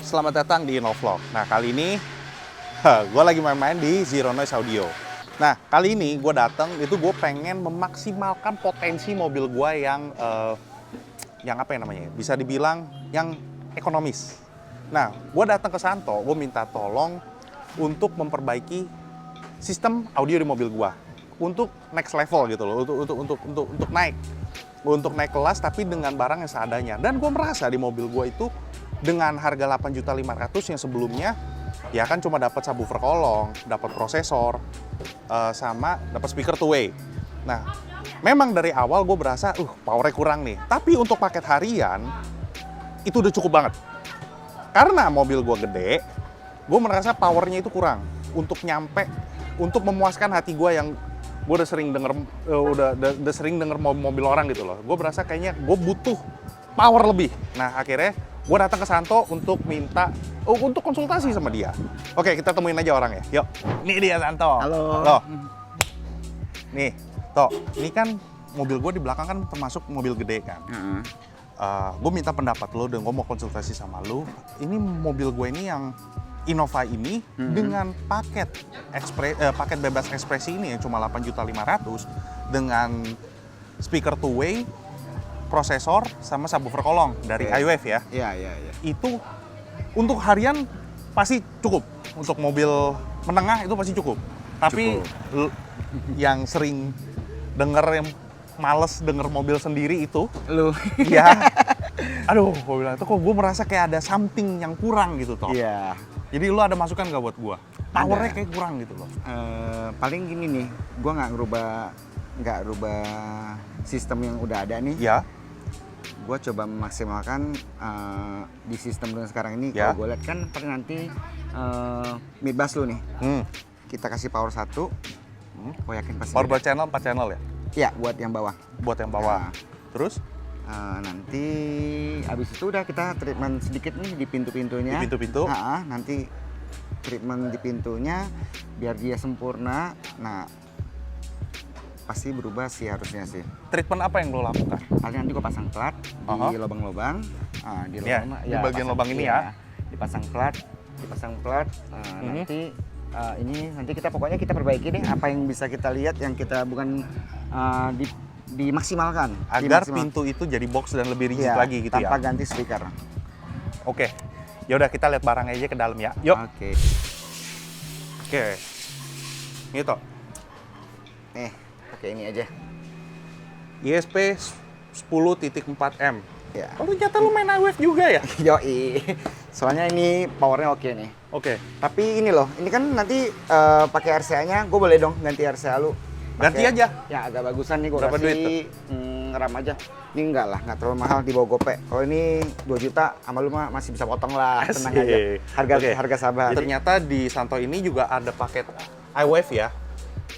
selamat datang di Innovlog. Nah, kali ini gue lagi main-main di Zero Noise Audio. Nah, kali ini gue datang itu gue pengen memaksimalkan potensi mobil gue yang apa ya namanya? Bisa dibilang yang ekonomis. Nah, gue datang ke Santo, gue minta tolong untuk memperbaiki sistem audio di mobil gue untuk next level gitu loh, untuk naik kelas tapi dengan barang yang seadanya. Dan gue merasa di mobil gue itu dengan harga 8.500.000 yang sebelumnya ya kan cuma dapat subwoofer kolong, dapat prosesor, sama dapat speaker two way. Nah, memang dari awal gue berasa powernya kurang nih. Tapi untuk paket harian itu udah cukup banget. Karena mobil gue gede, gue merasa powernya itu kurang untuk nyampe, untuk memuaskan hati gue yang gue udah sering denger mobil orang gitu loh. Gue berasa kayaknya gue butuh power lebih. Nah, akhirnya gue datang ke Santo untuk minta untuk konsultasi sama dia. Oke, kita temuin aja orangnya. Yuk. Ini dia Santo. Halo. Loh. Nih, Toh, ini kan mobil gue di belakang kan termasuk mobil gede kan. Gue minta pendapat lo dan gue mau konsultasi sama lo. Ini mobil gue ini yang Innova ini dengan paket bebas ekspresi ini yang cuma 8.500.000 dengan speaker two way, prosesor sama subwoofer kolong dari iWave ya. Iya. Itu untuk harian pasti cukup. Untuk mobil menengah itu pasti cukup. Tapi yang sering yang males denger mobil sendiri itu Lu. ya. Aduh, gue bilang itu kok gue merasa kayak ada something yang kurang gitu toh. Iya. Jadi lu ada masukan nggak buat gue? Powernya kayak kurang gitu loh. Paling gini nih, gue nggak rubah sistem yang udah ada nih. Ya. Gue coba memaksimalkan di sistem yang sekarang ini. Ya. Kalau gue lihat kan paling nanti mid bass lu nih. Kita kasih power 1. Gue yakin pasti. Power berapa channel? 4 channel ya? Iya, buat yang bawah. Buat yang bawah. Nah. Terus? Nanti abis itu udah kita treatment sedikit nih di pintu-pintunya. Di pintu-pintu? Nanti treatment di pintunya biar dia sempurna. Nah, pasti berubah sih harusnya sih. Treatment apa yang lo lakukan? Paling nanti gue pasang plat di lubang-lubang. Di bagian lubang ini ya. Dipasang plat. Nanti nanti kita pokoknya kita perbaiki deh apa yang bisa kita lihat yang kita bukan dimaksimalkan agar pintu itu jadi box dan lebih rigid lagi gitu tanpa ya. ganti speaker. Oke. Ya udah kita lihat barangnya aja ke dalam ya. Yuk. Oke. Ini toh. Pakai ini aja. ISP 10.4M. Ya. Oh, ternyata lu main iWave juga ya? Yoi. Soalnya ini powernya oke nih. Oke. Tapi ini loh, ini kan nanti pakai RCA-nya, gue boleh dong ganti RCA lu. Ganti aja. Ya agak bagusan nih gue Berapa duit kasih RAM aja. Ini enggak lah, nggak terlalu mahal di bawah gope. Kalau ini 2 juta sama lu mah masih bisa potong lah, tenang aja. Harga sabar. Ternyata di Santo ini juga ada paket iWave ya.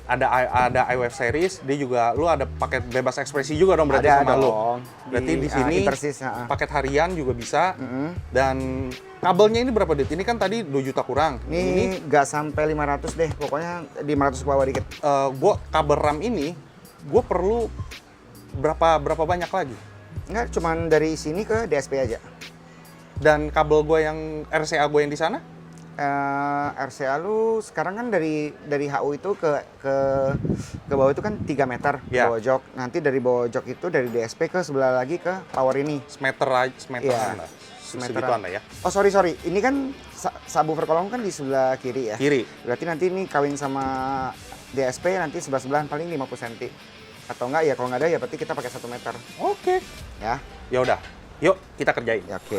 Ada iWave series, dia juga lu ada paket bebas ekspresi juga dong berarti sama lu. Berarti di sini paket harian juga bisa. Dan kabelnya ini berapa dit? Ini kan tadi 2 juta kurang. Ini nggak sampai 500 deh, pokoknya 500 ke bawah dikit. Gua kabel RAM ini gue perlu berapa banyak lagi? Enggak, cuman dari sini ke DSP aja. Dan kabel gue yang RCA gue yang di sana? RCA lu sekarang kan dari HU itu ke bawah itu kan 3 meter bawah jok. Nanti dari bawah jok itu dari DSP ke sebelah lagi ke power ini. Semeteran lah. Segituan lah ya. Oh sorry. Ini kan subwoofer kolong kan di sebelah kiri ya. Kiri. Berarti nanti ini kawin sama DSP nanti sebelah-sebelahan paling 50 cm. Atau enggak ya kalau nggak ada ya berarti kita pakai 1 meter. Oke. Ya. Ya udah. Yuk kita kerjain. Ya, oke.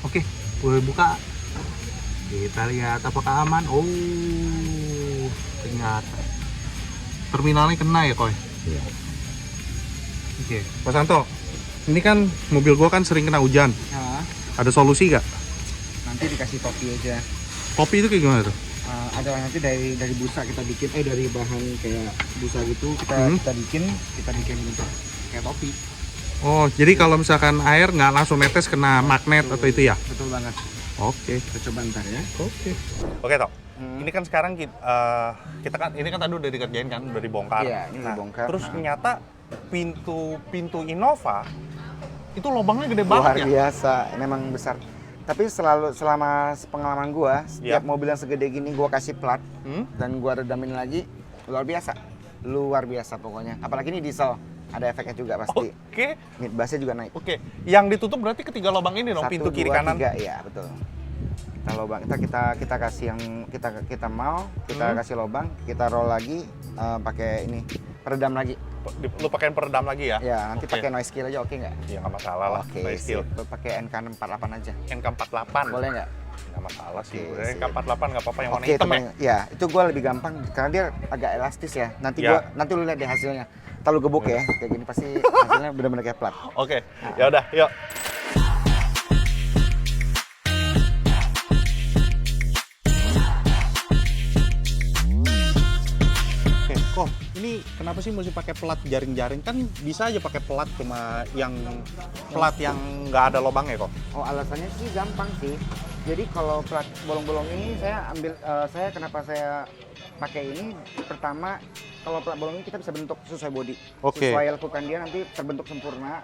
Oke, boleh buka. Kita lihat apakah aman. Oh, ternyata terminalnya kena ya, Koy? Iya. Oke, Pak Santo, ini kan mobil gua kan sering kena hujan. Ada solusi nggak? Nanti dikasih topi aja. Topi itu kayak gimana tuh? Ada nanti dari busa kita bikin, dari bahan kayak busa gitu kita bikin bentuk kayak topi. Oh, jadi kalau misalkan air nggak langsung netes kena magnet atau itu ya? Betul banget. Oke. Kita coba ntar ya. Oke, Tok. Ini kan sekarang kita kan ini kan tadi udah dikerjain kan, udah dibongkar. Iya, ini dibongkar. Terus ternyata pintu Innova itu lubangnya gede Luar banget ya. biasa, memang besar. Tapi selama pengalaman gua, setiap mobil yang segede gini gua kasih plat dan gua redamin lagi, luar biasa. Luar biasa pokoknya. Apalagi ini diesel, ada efeknya juga pasti. Oke. Mid bassnya juga naik. Oke. Yang ditutup berarti ketiga lubang ini dong, 1, pintu 2, kiri kanan. 3, ya betul. Kita lubang, kita kasih yang kita mau, kita kasih lubang, kita roll lagi pakai ini peredam lagi. Lu pakein peredam lagi ya? Ya, nanti pakai noise kill aja, oke nggak? Ya nggak masalah lah. Oke, Noise kill. pakai NK48 aja. NK48. Boleh nggak? Nggak masalah sih. Oke, NK48 nggak apa-apa yang warna Oke, hitam ya. Ya, itu gua lebih gampang karena dia agak elastis ya. Nanti lu lihat deh hasilnya. Ntar lu gebuk ya, kayak gini pasti hasilnya benar-benar kayak plat. Oke, ya udah, yuk. Oke, kok ini kenapa sih mesti pakai pelat jaring-jaring? Kan bisa aja pakai pelat cuma yang pelat yang nggak ada lubangnya kok. Oh, alasannya sih gampang sih. Jadi kalau plat bolong-bolong ini saya kenapa saya pakai ini? Pertama, kalau plat bolong ini kita bisa bentuk sesuai body. Oke. Sesuai lekukan dia nanti terbentuk sempurna.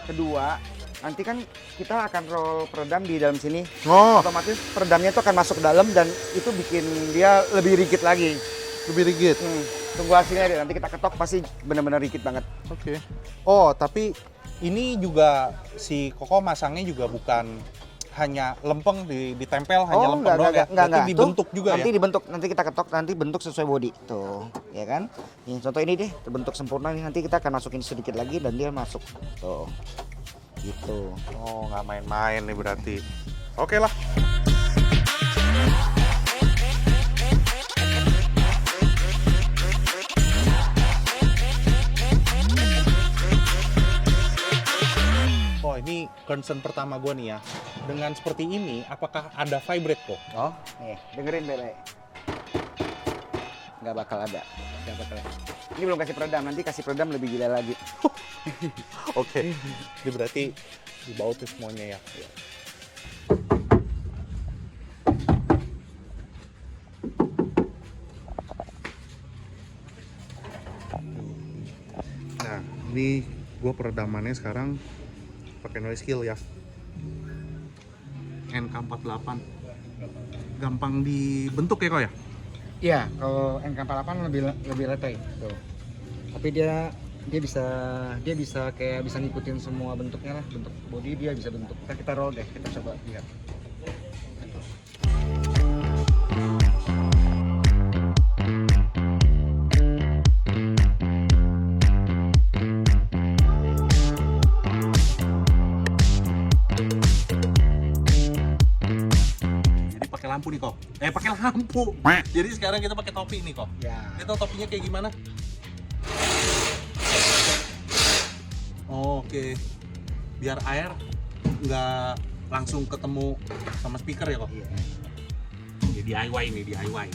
Kedua, nanti kan kita akan roll peredam di dalam sini. Oh, Otomatis peredamnya itu akan masuk ke dalam dan itu bikin dia lebih rigid lagi. lebih rigid. Tunggu hasilnya deh, nanti kita ketok pasti benar-benar rigid banget. Oke. Oh, tapi ini juga si Koko masangnya juga bukan hanya lempeng ditempel hanya lempeng doang ya. Nanti dibentuk juga nanti ya. dibentuk, nanti kita ketok, nanti bentuk sesuai body. Tuh, ya kan? Ini contoh ini deh, terbentuk sempurna nih. Nanti kita akan masukin sedikit lagi dan dia masuk. Tuh. Gitu. Oh, nggak main-main nih berarti. Oke lah. Oh, ini concern pertama gue nih ya. Dengan seperti ini, apakah ada vibrate kok? Oh, nih, dengerin baik-baik. Nggak bakal ada. Nggak bakal ada. Ini belum kasih peredam, nanti kasih peredam lebih gila lagi. Oke. Ini berarti dibaut tuh semuanya ya. Nah, ini gue peredamannya sekarang pakai noise kill ya. NK48. Gampang dibentuk ya kok ya? Iya, kalau NK48 lebih letoy. Tuh. Tapi dia bisa kayak bisa ngikutin semua bentuknya lah, bentuk body dia bisa bentuk. Kita roll deh, kita coba lihat. Jadi pakai lampu nih kok. Pakai lampu. Jadi sekarang kita pakai topi nih kok. Ya. Itu topinya kayak gimana? Oh, oke. Biar air nggak langsung ketemu sama speaker ya kok? Iya. Ya, DIY nih, DIY.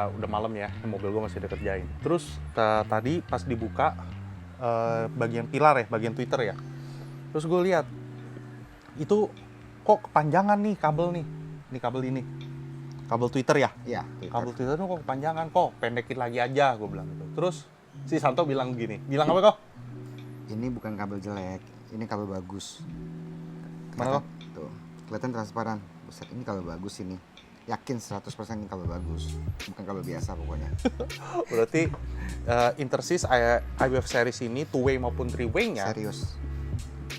Udah malam ya, mobil gue masih dikerjain. Terus tadi pas dibuka bagian pilar ya, bagian Twitter ya. Terus gue lihat itu kok kepanjangan nih kabel nih. Ini kabel ini. Kabel Twitter ya? Iya. Kabel Twitter tuh kok kepanjangan, kok pendekin lagi aja gue bilang gitu. Terus si Santo bilang gini, bilang apa kok? Ini bukan kabel jelek, ini kabel bagus. Mana kok? Tuh, kelihatan transparan. Buset, ini kabel bagus ini. Yakin 100% ini kabel bagus, bukan kabel biasa pokoknya. Berarti Intersys iWave series ini two way maupun three way-nya Serius.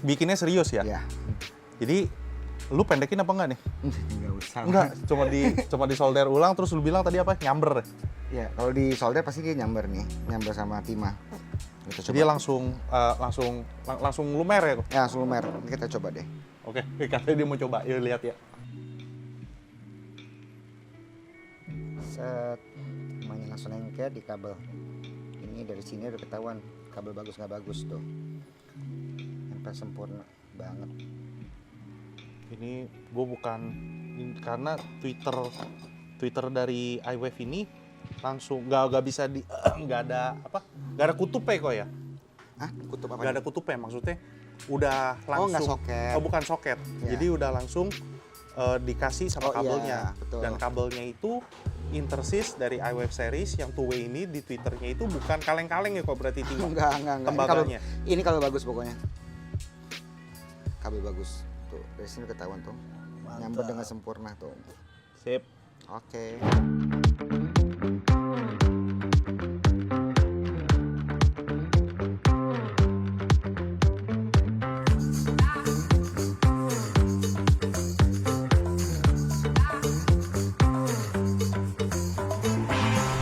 bikinnya serius ya? Ya. Jadi lu pendekin apa enggak nih? Enggak usah. Enggak, cuma di solder ulang terus lu bilang tadi apa? Nyamber. Ya, kalau di solder pasti dia nyamber nih, nyamber sama timah. Kita coba. Dia langsung lumer ya kok? Ya, langsung lumer. Kita coba deh. Oke, katanya dia mau coba, yuk lihat ya. Set, mainnya langsung lengket di kabel. Ini dari sini udah ketahuan kabel bagus nggak bagus tuh. Nempel sempurna banget. Ini gue bukan karena Twitter dari iWave ini langsung nggak bisa di nggak ada kutupnya kok ya? Hah? Kutub apa? Nggak ada kutupnya, maksudnya udah langsung. Oh, nggak soket. Oh, bukan soket. Ya. Jadi udah langsung dikasih sama kabelnya. Iya, betul. Dan kabelnya itu Intersys dari iWave series yang two-way ini di Twitternya itu bukan kaleng-kaleng ya kok berarti tinggal. Enggak. Tembaganya. Ini kabel bagus pokoknya. Kabel bagus. Tuh, dari sini ketahuan tuh. Nyambut dengan sempurna tuh. Sip. Oke.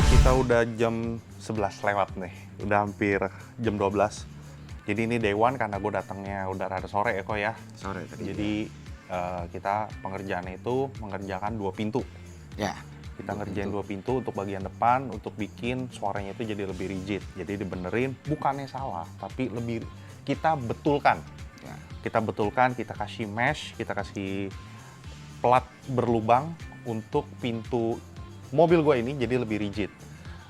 Kita udah jam 11 lewat nih, udah hampir jam 12. Jadi ini day one karena gue datangnya udah rada sore ya kok ya. Sore tadi. Jadi kita pengerjaannya itu mengerjakan 2 pintu. Ya. Kita ngerjain 2 pintu untuk bagian depan, untuk bikin suaranya itu jadi lebih rigid. Jadi dibenerin, bukannya salah, tapi lebih kita betulkan. Ya. Kita betulkan, kita kasih mesh, kita kasih plat berlubang untuk pintu mobil gue ini jadi lebih rigid.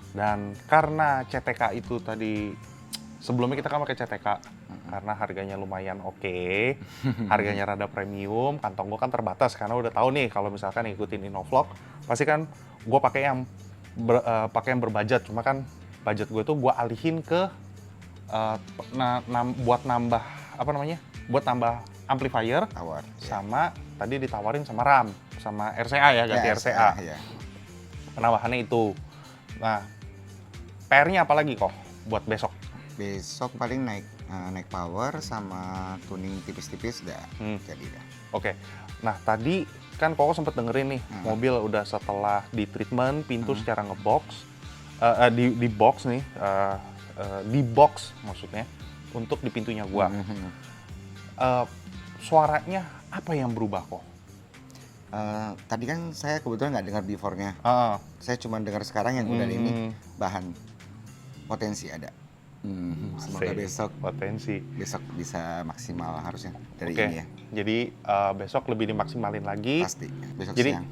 Dan karena CTK itu tadi, sebelumnya kita kan pakai CTK, karena harganya lumayan oke, harganya rada premium, kantong gue kan terbatas karena udah tahu nih kalau misalkan ngikutin Innovlog, pasti kan gue pakai yang berbudget, cuma kan budget gue tuh gue alihin ke buat nambah buat nambah amplifier, Tawar. sama tadi ditawarin sama RAM, sama RCA ya, ganti RCA. Ya. Penambahannya itu. Nah, PR-nya apa lagi kok buat besok? Besok paling naik power sama tuning tipis-tipis udah jadi dah. Oke. Nah, tadi kan Koko sempet dengerin nih, mobil udah setelah di treatment pintu secara ngebox, di box nih, di box maksudnya untuk di pintunya gua. Suaranya apa yang berubah kok? Tadi kan saya kebetulan nggak dengar before-nya. Saya cuma dengar sekarang yang udah ini bahan potensi ada. Semoga besok bisa maksimal harusnya dari ini ya. Jadi besok lebih dimaksimalin lagi. Pasti. Besok Jadi siang.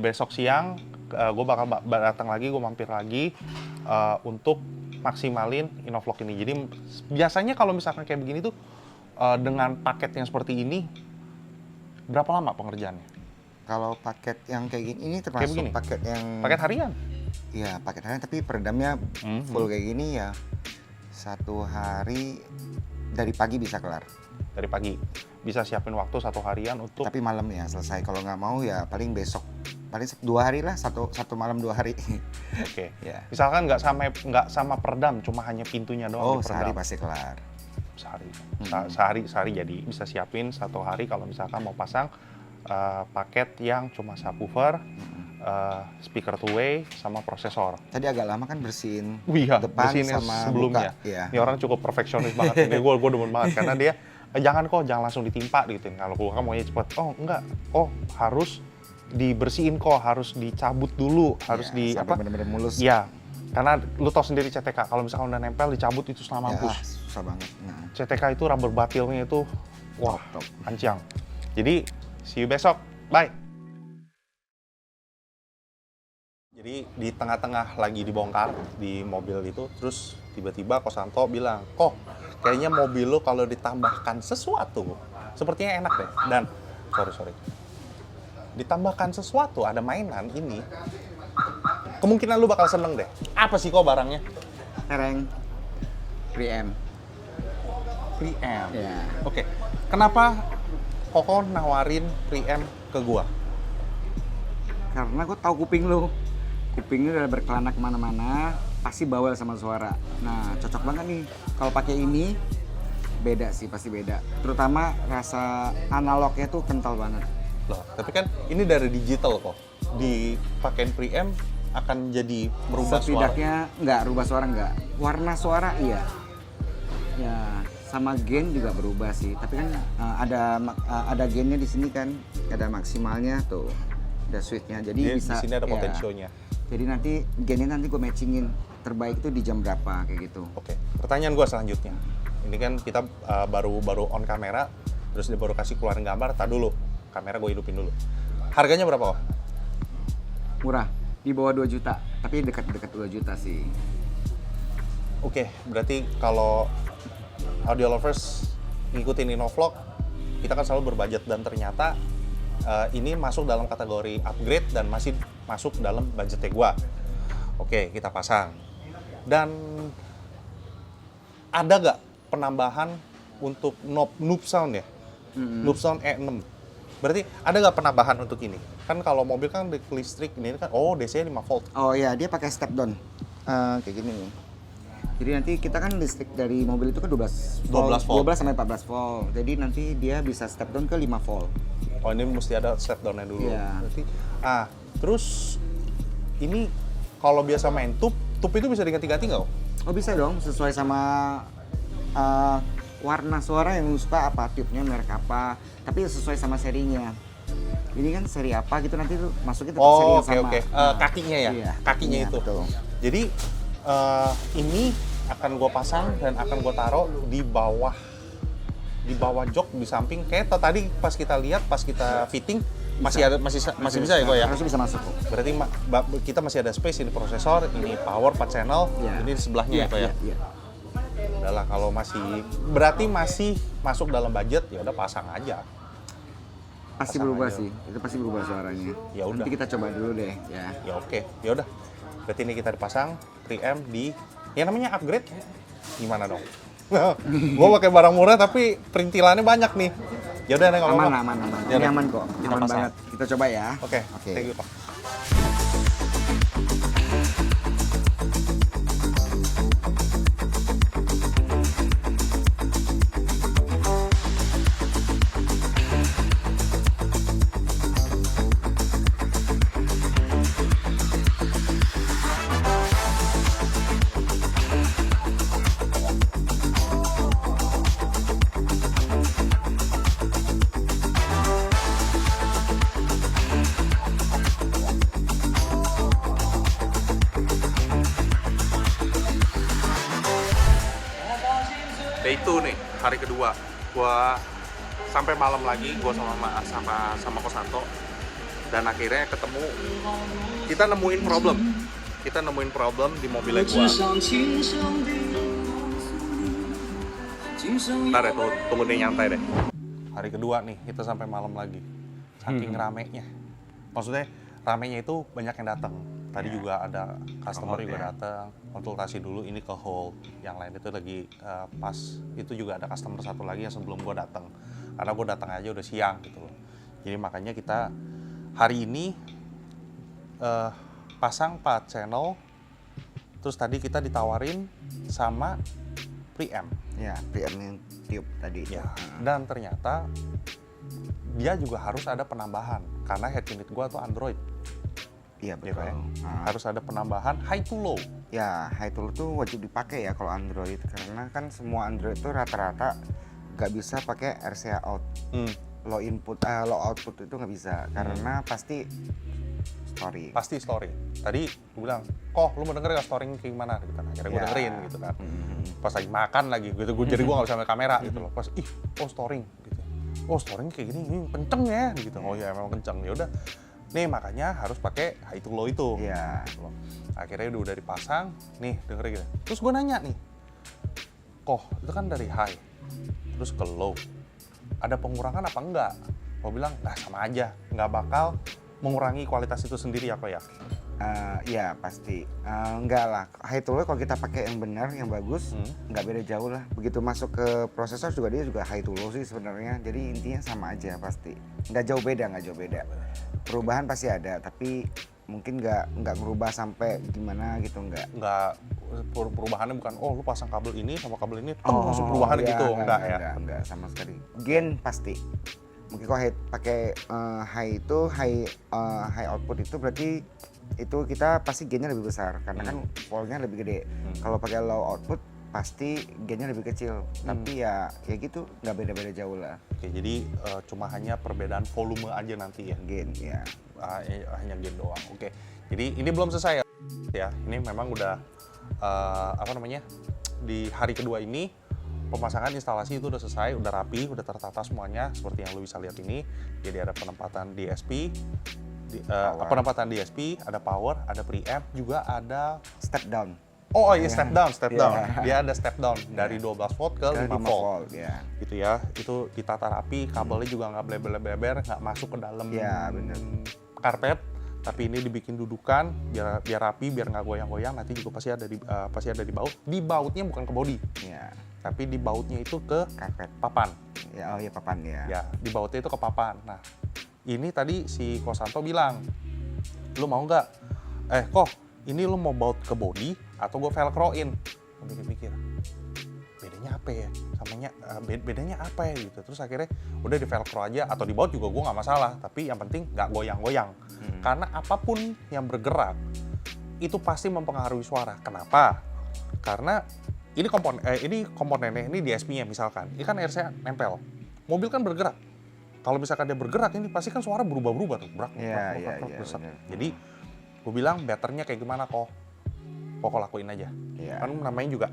besok siang gue bakal datang lagi, gue mampir lagi untuk maksimalin Innovlog ini. Jadi biasanya kalau misalkan kayak begini tuh dengan paket yang seperti ini berapa lama pengerjaannya? Kalau paket yang kayak gini, ini termasuk paket yang paket harian? Iya, paket harian, tapi peredamnya full kayak gini ya. 1 hari dari pagi bisa kelar. Dari pagi bisa siapin waktu 1 harian untuk. Tapi malam ya selesai. Kalau nggak mau ya paling besok. Paling 2 hari lah, satu malam 2 hari. Oke. Ya. Misalkan nggak sama peredam, cuma hanya pintunya doang. Oh, sehari pasti kelar. Sehari jadi bisa siapin 1 hari kalau misalkan mau pasang paket yang cuma subwoofer, speaker two-way, sama prosesor. Tadi agak lama kan bersihin depan sama sebelumnya. Iya. Ini orang cukup perfeksionis banget. Ini gue demen banget karena dia jangan langsung ditimpa gitu. Kalau gue kan maunya cepet. Oh enggak. Oh harus dibersihin kok, harus dicabut dulu, harus sampai bener-bener mulus. Iya. Karena lu tau sendiri CTK, kalau misalkan udah nempel dicabut itu setengah mampus. Susah banget. Nah. CTK itu rubber batilnya itu wah, top. hancang. Jadi see you besok. Bye. Jadi di tengah-tengah lagi dibongkar di mobil itu, terus tiba-tiba Kosanto bilang, "Kok, kayaknya mobil lo kalau ditambahkan sesuatu, sepertinya enak deh." Dan sorry. Ditambahkan sesuatu, ada mainan ini. Kemungkinan lu bakal seneng deh. Apa sih kok barangnya? Tereng preamp. Preamp. Ya. Oke. Kenapa Koko nawarin preamp ke gua? Karena gue tahu kuping lu. Kuping lu udah berkelana kemana-mana, pasti bawel sama suara. Nah, cocok banget nih. Kalau pakai ini, beda sih, pasti beda. Terutama rasa analognya tuh kental banget. Loh, tapi kan ini dari digital kok. Dipakein preamp akan jadi merubah Setidaknya nggak rubah suara nggak. Warna suara iya. Ya, sama gain juga berubah sih. Tapi kan ada gainnya di sini kan, ada maksimalnya tuh, ada switchnya. Jadi bisa. Di sini ada ya, potensionya. Jadi nanti gainnya nanti gue matchingin terbaik itu di jam berapa kayak gitu. Oke, pertanyaan gue selanjutnya. Ini kan kita baru on kamera, terus dia baru kasih keluarin gambar. Tar dulu, kamera gue hidupin dulu. Harganya berapa, Wah? Murah, di bawah 2 juta, tapi dekat-dekat 2 juta sih. Oke, berarti kalau audio lovers ngikutin Innovlog, kita kan selalu berbudget dan ternyata ini masuk dalam kategori upgrade dan masih masuk dalam budgetnya gua. Oke, kita pasang. Dan ada nggak penambahan untuk noob sound ya? Noob sound E6. Berarti ada nggak penambahan untuk ini? Kan kalau mobil kan listrik ini kan, DC-nya 5 volt. Oh iya, dia pakai step down. Kayak gini nih. Jadi nanti kita kan listrik dari mobil itu kan 12 volt. 12 sampai 14 volt. Jadi nanti dia bisa step down ke 5 volt. Oh, ini mesti ada step down-nya dulu. Iya. Berarti, terus ini kalau biasa main tube itu bisa diganti-ganti nggak? Oh bisa dong, sesuai sama warna suara yang lu suka apa, tube-nya merek apa. Tapi sesuai sama serinya. Ini kan seri apa gitu nanti lu masukin tetap seri yang sama. Oke. Kakinya ya? Iya, Kakinya itu. Betul. Jadi ini akan gue pasang dan akan gue taruh di bawah jok di samping. Kayak tadi pas kita lihat, pas kita fitting masih bisa ya kok ya? Harusnya bisa masuk. Berarti kita masih ada space, ini prosesor, ini power 4 channel, ini di sebelahnya ya kok ya? Iya. Udahlah, kalau berarti masih masuk dalam budget, ya udah pasang aja. Pasti berubah sih, itu pasti berubah suaranya. Ya udah. Nanti kita coba dulu deh ya. Ya oke, ya udah. Berarti ini kita dipasang preamp di yang namanya upgrade. Gimana dong? Gua pakai barang murah tapi perintilannya banyak nih. Ya udah, nggak apa-apa. Aman. Ya Ini udah, aman kok. kita Aman pasang. banget. Kita coba ya. Oke. Thank you, Pak. Day 2 nih, hari kedua. Gua sampai malam lagi, gua sama Kosanto. Dan akhirnya kita nemuin problem di mobilnya gua. Ntar ya, tunggu dia nyantai deh. Hari kedua nih, kita sampai malam lagi. Saking ramenya. Maksudnya ramenya itu banyak yang datang. Tadi juga ada customer juga datang, konsultasi dulu, ini ke hold. Yang lain itu lagi pas, itu juga ada customer satu lagi yang sebelum gue datang. Karena gue datang aja udah siang gitu loh. Jadi makanya kita hari ini pasang 4 channel, terus tadi kita ditawarin sama preamp. Ya, preamp yang tiup tadi. Ya, dan ternyata dia juga harus ada penambahan, karena head unit gue tuh Android. Iya betul. Ya, harus ada penambahan high to low. Ya, high to low tuh wajib dipakai ya kalau Android, karena kan semua Android tuh rata-rata nggak bisa pakai RCA out. Low output itu nggak bisa, karena pasti storing. Tadi gue bilang, kok lu mau denger gak storing kayak gimana? Gitu kan. Akhirnya gue dengerin gitu kan. Pas lagi makan lagi gitu, jadi gue nggak bisa ambil kamera gitu loh. Pas storing gitu. Storing kayak gini kenceng ya gitu. Oh ya memang kenceng. Ya udah. Nih makanya harus pakai high to low itu. Iya. Akhirnya udah dipasang, nih dengerin gitu. Terus gue nanya nih, kok itu kan dari high, terus ke low, ada pengurangan apa enggak? Gue bilang, sama aja, nggak bakal mengurangi kualitas itu sendiri ya kok ya? Ya pasti, enggak lah. High to low kalau kita pakai yang benar, yang bagus, nggak beda jauh lah. Begitu masuk ke prosesor juga dia juga high to low sih sebenarnya. Jadi intinya sama aja pasti. Nggak jauh beda. Perubahan pasti ada, tapi mungkin nggak merubah sampai gimana gitu, nggak. Perubahannya bukan, lu pasang kabel ini sama kabel ini, langsung perubahan iya, gitu, enggak. Enggak sama sekali. Gain pasti. Mungkin kalau pakai high output itu berarti itu kita pasti gainnya lebih besar karena kan voltnya lebih gede. Kalau pakai low output pasti gainnya lebih kecil. Tapi ya gitu, nggak beda-beda jauh lah. Oke, jadi cuma hanya perbedaan volume aja nanti ya? Gain, ya. Hanya gain doang. Oke, jadi ini belum selesai ya. Ini memang udah di hari kedua ini pemasangan instalasi itu udah selesai, udah rapi, udah tertata semuanya seperti yang lo bisa lihat ini. Jadi ada penempatan DSP, penempatan DSP, ada power, ada preamp, juga ada Step down. Oh iya, step down. Dia ada step down dari 12 volt ke 5 volt. Ya. Gitu ya. Itu ditata rapi, kabelnya juga nggak bleber-bleber, nggak masuk ke dalam karpet. Tapi ini dibikin dudukan biar rapi, biar nggak goyang-goyang. Nanti juga pasti ada di baut. Di bautnya bukan ke bodi. Ya. Tapi di bautnya itu ke Karpet. papan. Ya, papan ya. Ya, di bautnya itu ke papan. Nah, ini tadi si Kosanto bilang, lu mau nggak? Ini lu mau baut ke body atau gue velcroin? Gue mikir-mikir, bedanya apa ya? Bedanya apa ya gitu. Terus akhirnya udah di velcro aja atau di baut juga gue nggak masalah. Tapi yang penting nggak goyang-goyang. Karena apapun yang bergerak itu pasti mempengaruhi suara. Kenapa? Karena ini komponennya, ini DSP-nya misalkan. Ini kan RCA nempel. Mobil kan bergerak. Kalau misalkan dia bergerak ini pasti kan suara berubah-berubah tuh. Brak. Jadi gue bilang betternya kayak gimana kok lakuin aja. Kan namanya juga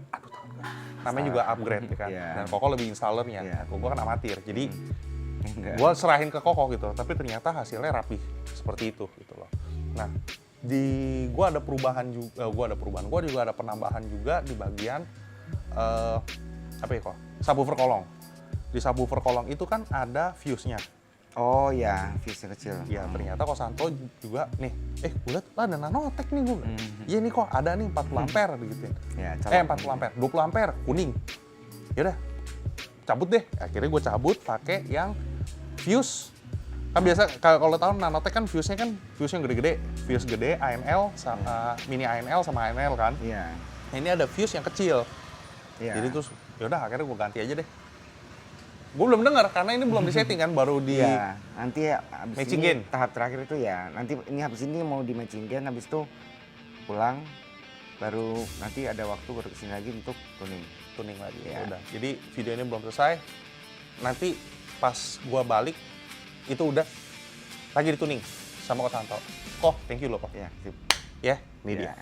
juga upgrade ya kan. Dan Koko lebih installernya. Gue kan amatir. Jadi gue serahin ke Koko gitu. Tapi ternyata hasilnya rapi seperti itu gitu loh. Nah, gue ada perubahan juga. Gue juga ada penambahan juga di bagian subwoofer kolong. Di subwoofer kolong itu kan ada fuse-nya. Oh ya, fuse kecil. Ya ternyata Kosanto juga nih, gue liat ada nanotech nih gue. Iya nih kok ada nih 40 ampere digituin. 40 ampere, 20 ampere, kuning. Yaudah, cabut deh. Akhirnya gue cabut pakai yang fuse. Kan biasa kalau tahu nanotech kan fuse-nya kan fuse yang gede-gede. Fuse gede, ANL, sama mini ANL sama ANL kan. Iya. Nah, ini ada fuse yang kecil. Iya. Jadi terus yaudah akhirnya gue ganti aja deh. Gue belum dengar karena ini belum disetting kan, baru di nanti habis matching ini gain. Tahap terakhir itu ya. Nanti ini habis ini mau di matching gain, habis itu pulang baru nanti ada waktu baru kesini lagi untuk tuning lagi. Ya. Udah. Jadi video ini belum selesai. Nanti pas gue balik itu udah lagi dituning sama Kosanto. Thank you loh kok. Ya, sip. Ya, ini dia.